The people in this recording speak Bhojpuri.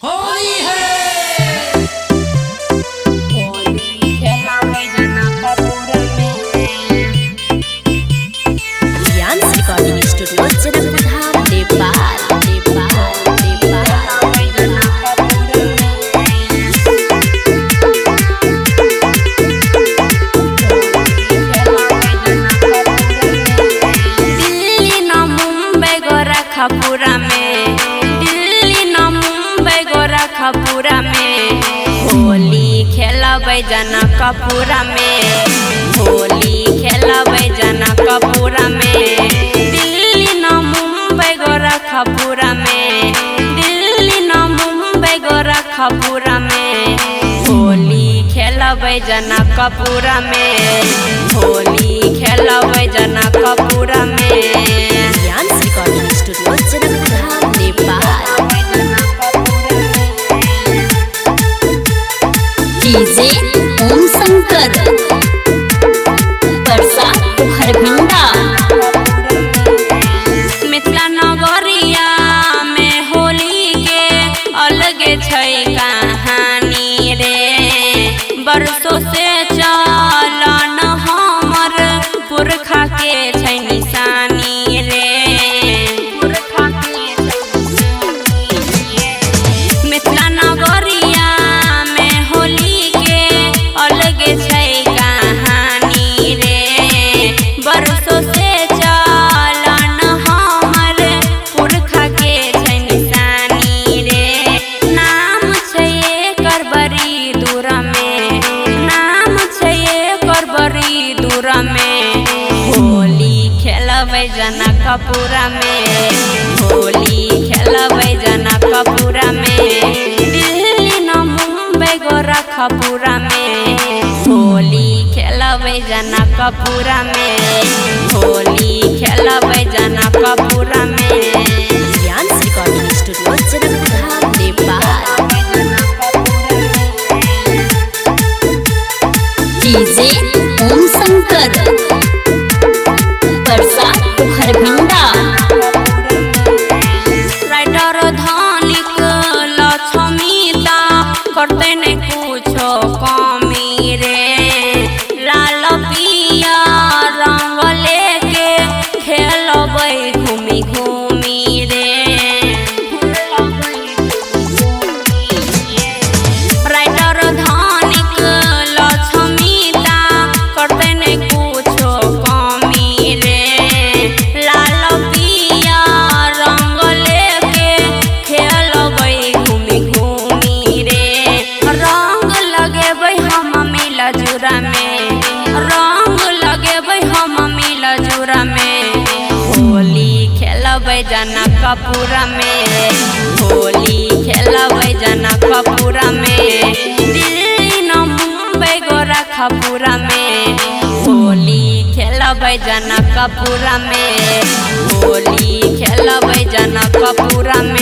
होली है। Recording studio Janakpur Nepal. खपुरा में दिल्ली न मुंबई गोरखपुरा में होली खेलबै जनकपुरा में। होली खेलबै जनकपुरा में दिल्ली न मुंबई गोरखपुरा में। दिल्ली न मुंबई गोरखपुरा में होली खेलबै जनकपुरा में। होली खेलबै जनकपुरा में। Recording studio Janakpur Nepal. DJ Om Shankar Parsa Harbhinda. Mithila नगरिया में होली के अलगे छै कहानी रे। बरसों से चलन हमर पुरखा के छै निशानी रे। मिथिला नगरिया में होली के अलगे छै कहानी रे। बरसों से चलन हमर पुरखा के छै निशानी रे। नाम छै एकर बड़ी दूर में। नाम छै एकर बड़ी दूर में। होली खेलबै जनकपुरा में। होली खेलबै जनकपुरा में। दिल्ली न मुंबई गोरखपुरा में होली खेलबै जनकपुरा में। होली खेलबै जनकपुरा में। Recording studio Janakpur Nepal. DJ Om Shankar Parsa Harbhinda. Writer धनिक लक्ष्मीता करते नहीं कुछो कमी रे। लाल पिया रंग लेके खेलबै घूमी घूमी रे। राइटर धनिक लक्ष्मीता करते नहीं कुछो कमी रे। लाल पिया रंग लेके खेलबै घूमी घूमी रे। रंग लगेबै हम मिला जुरा में। रंग लगेबै हम मिला जुरा में। होली खेलबै जनकपुरा में। होली खेलबै जनकपुरा में। दिल्ली न मुंबई गोरखपुरा में होली खेलबै जनकपुरा में। होली खेलबै जनकपुरा में।